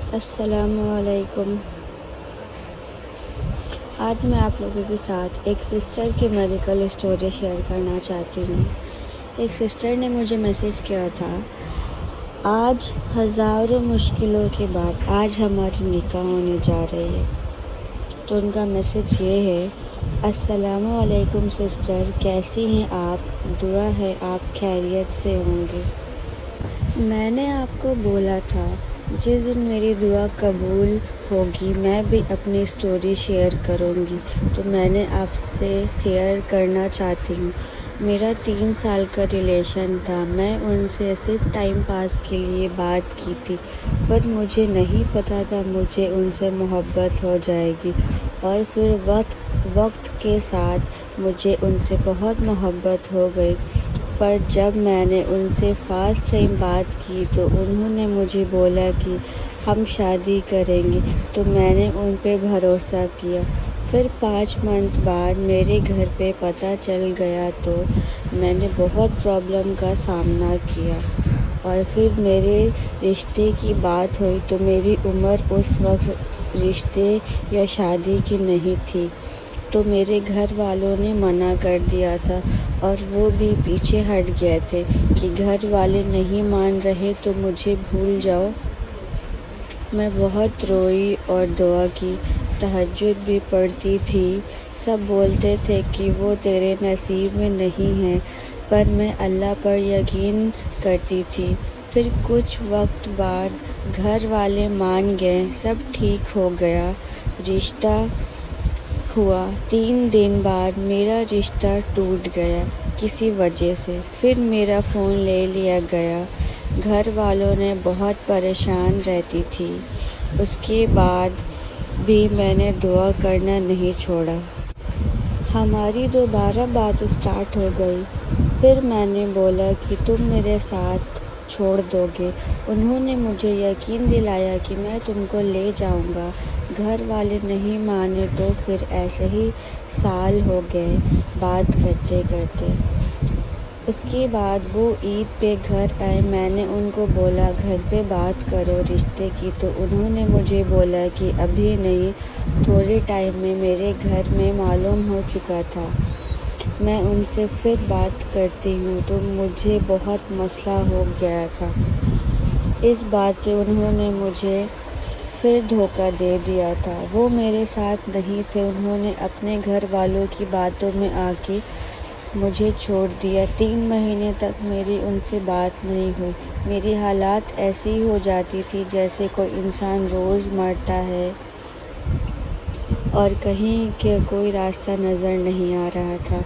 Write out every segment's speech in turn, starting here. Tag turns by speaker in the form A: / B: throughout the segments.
A: अस्सलाम वालेकुम। आज मैं आप लोगों के साथ एक सिस्टर की मेडिकल स्टोरी शेयर करना चाहती हूँ। एक सिस्टर ने मुझे मैसेज किया था, आज हज़ारों मुश्किलों के बाद आज हमारी निकाह होने जा रही है। तो उनका मैसेज ये है, अस्सलाम वालेकुम सिस्टर, कैसी हैं आप? दुआ है आप खैरियत से होंगे। मैंने आपको बोला था जिस दिन मेरी दुआ कबूल होगी मैं भी अपनी स्टोरी शेयर करूँगी, तो मैंने आपसे शेयर करना चाहती हूँ। मेरा 3 साल का रिलेशन था। मैं उनसे सिर्फ टाइम पास के लिए बात की थी, पर मुझे नहीं पता था मुझे उनसे मोहब्बत हो जाएगी। और फिर वक्त के साथ मुझे उनसे बहुत मोहब्बत हो गई। पर जब मैंने उनसे फर्स्ट टाइम बात की तो उन्होंने मुझे बोला कि हम शादी करेंगे, तो मैंने उन पे भरोसा किया। फिर 5 मंथ बाद मेरे घर पे पता चल गया, तो मैंने बहुत प्रॉब्लम का सामना किया। और फिर मेरे रिश्ते की बात हुई तो मेरी उम्र उस वक्त रिश्ते या शादी की नहीं थी, तो मेरे घर वालों ने मना कर दिया था और वो भी पीछे हट गए थे कि घर वाले नहीं मान रहे तो मुझे भूल जाओ। मैं बहुत रोई और दुआ की, तहज्जुद भी पढ़ती थी। सब बोलते थे कि वो तेरे नसीब में नहीं है, पर मैं अल्लाह पर यकीन करती थी। फिर कुछ वक्त बाद घर वाले मान गए, सब ठीक हो गया, रिश्ता हुआ। 3 दिन बाद मेरा रिश्ता टूट गया किसी वजह से। फिर मेरा फ़ोन ले लिया गया। घर वालों ने बहुत परेशान रहती थी। उसके बाद भी मैंने दुआ करना नहीं छोड़ा। हमारी दोबारा बात स्टार्ट हो गई। फिर मैंने बोला कि तुम मेरे साथ छोड़ दोगे। उन्होंने मुझे यकीन दिलाया कि मैं तुमको ले जाऊंगा। घर वाले नहीं माने तो फिर ऐसे ही साल हो गए बात करते करते। उसके बाद वो ईद पे घर आए। मैंने उनको बोला घर पे बात करो रिश्ते की, तो उन्होंने मुझे बोला कि अभी नहीं, थोड़े टाइम में मेरे घर में मालूम हो चुका था। मैं उनसे फिर बात करती हूँ तो मुझे बहुत मसला हो गया था। इस बात पे उन्होंने मुझे फिर धोखा दे दिया था। वो मेरे साथ नहीं थे। उन्होंने अपने घर वालों की बातों में आके मुझे छोड़ दिया। 3 महीने तक मेरी उनसे बात नहीं हुई। मेरी हालात ऐसी हो जाती थी जैसे कोई इंसान रोज़ मरता है और कहीं के कोई रास्ता नज़र नहीं आ रहा था।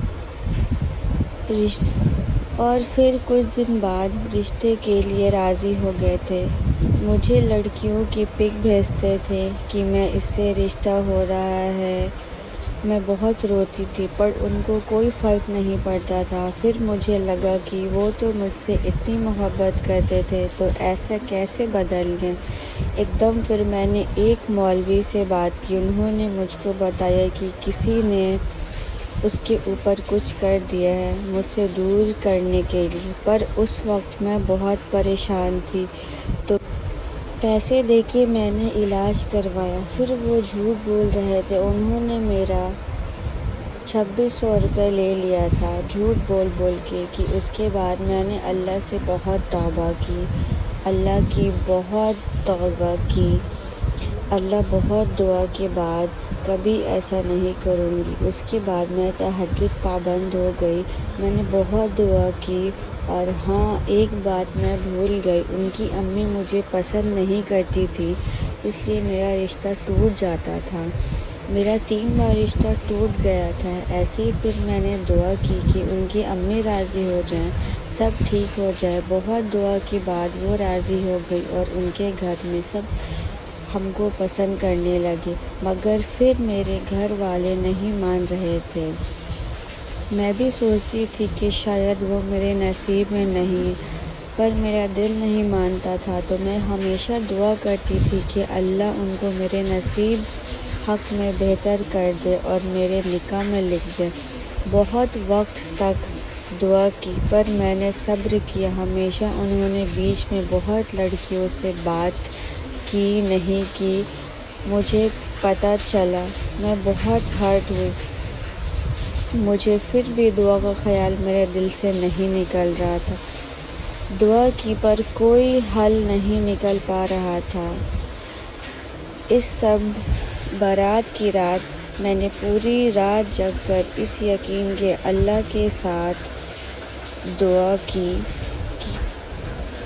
A: और फिर कुछ दिन बाद रिश्ते के लिए राज़ी हो गए थे। मुझे लड़कियों की पिक भेजते थे कि मैं इससे रिश्ता हो रहा है। मैं बहुत रोती थी, पर उनको कोई फ़र्क नहीं पड़ता था। फिर मुझे लगा कि वो तो मुझसे इतनी मोहब्बत करते थे, तो ऐसा कैसे बदल गए एकदम। फिर मैंने एक मौलवी से बात की। उन्होंने मुझको बताया कि किसी ने उसके ऊपर कुछ कर दिया है मुझसे दूर करने के लिए। पर उस वक्त मैं बहुत परेशान थी, तो पैसे देके मैंने इलाज करवाया। फिर वो झूठ बोल रहे थे। उन्होंने मेरा 2600 रुपये ले लिया था झूठ बोल बोल के। कि उसके बाद मैंने अल्लाह से बहुत तौबा की, अल्लाह की बहुत तौबा की। अल्लाह बहुत दुआ के बाद कभी ऐसा नहीं करूँगी। उसके बाद मैं तहज्जुद पाबंद हो गई। मैंने बहुत दुआ की। और हाँ, एक बात मैं भूल गई, उनकी अम्मी मुझे पसंद नहीं करती थी, इसलिए मेरा रिश्ता टूट जाता था। मेरा 3 बार रिश्ता टूट गया था ऐसे ही। फिर मैंने दुआ की कि उनकी अम्मी राज़ी हो जाएं, सब ठीक हो जाए। बहुत दुआ के बाद वो राज़ी हो गई और उनके घर में सब हमको पसंद करने लगे। मगर फिर मेरे घर वाले नहीं मान रहे थे। मैं भी सोचती थी कि शायद वो मेरे नसीब में नहीं, पर मेरा दिल नहीं मानता था। तो मैं हमेशा दुआ करती थी कि अल्लाह उनको मेरे नसीब हक़ में बेहतर कर दे और मेरे निकाह में लिख दे। बहुत वक्त तक दुआ की, पर मैंने सब्र किया। हमेशा उन्होंने बीच में बहुत लड़कियों से बात کی نہیں کی مجھے پتہ چلا، میں بہت ہرٹ ہوئی۔ مجھے پھر بھی دعا کا خیال میرے دل سے نہیں نکل رہا تھا۔ دعا کی پر کوئی حل نہیں نکل پا رہا تھا۔ اس سب برات کی رات میں نے پوری رات جگ کر اس یقین کے اللہ کے ساتھ دعا کی کہ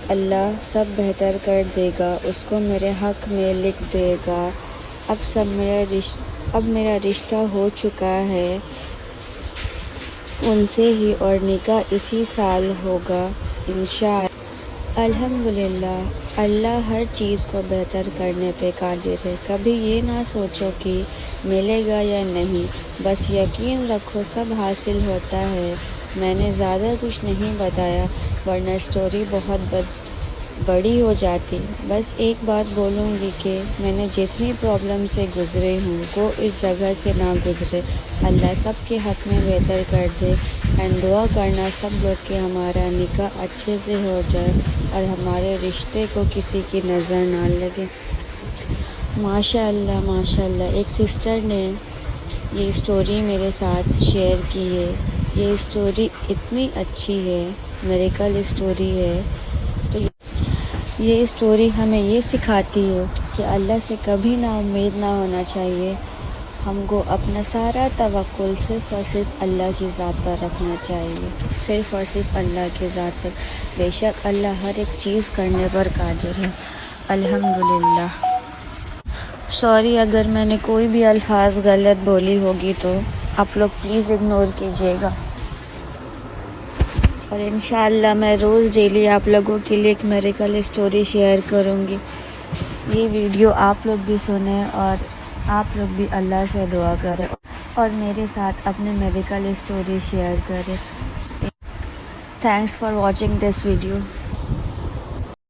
A: اللہ سب بہتر کر دے گا، اس کو میرے حق میں لکھ دے گا۔ اب میرا رشتہ ہو چکا ہے ان سے ہی، اور نکاح اسی سال ہوگا انشاءاللہ۔ الحمدللہ، اللہ ہر چیز کو بہتر کرنے پہ قادر ہے۔ کبھی یہ نہ سوچو کہ ملے گا یا نہیں، بس یقین رکھو سب حاصل ہوتا ہے۔ میں نے زیادہ کچھ نہیں بتایا ورنہ اسٹوری بہت بڑی ہو جاتی۔ بس ایک بات بولوں گی کہ میں نے جتنی پرابلم سے گزرے ہوں وہ اس جگہ سے نہ گزرے۔ اللہ سب کے حق میں بہتر کر دے، اینڈ دعا کرنا سب لوگ کہ ہمارا نکاح اچھے سے ہو جائے اور ہمارے رشتے کو کسی کی نظر نہ لگے۔ ماشاء اللہ ماشاء اللہ، ایک سسٹر نے یہ اسٹوری میرے ساتھ شیئر کی ہے۔ یہ اسٹوری اتنی اچھی ہے، میریکل اسٹوری ہے۔ تو یہ اسٹوری ہمیں یہ سکھاتی ہے کہ اللہ سے کبھی نا امید نہ ہونا چاہیے۔ ہم کو اپنا سارا توکل صرف اور صرف اللہ کی ذات پر رکھنا چاہیے، صرف اور صرف اللہ کی ذات پر۔ بے شک اللہ ہر ایک چیز کرنے پر قادر ہے۔ الحمدللہ۔ سوری اگر میں نے کوئی بھی الفاظ غلط بولی ہوگی تو آپ لوگ پلیز اگنور کیجیے گا، اور انشاءاللہ میں روز ڈیلی آپ لوگوں کے لیے ایک میریکل اسٹوری شیئر کروں گی۔ یہ ویڈیو آپ لوگ بھی سنیں اور آپ لوگ بھی اللہ سے دعا کریں اور میرے ساتھ اپنے میریکل اسٹوری شیئر کریں۔ Thanks for watching this video.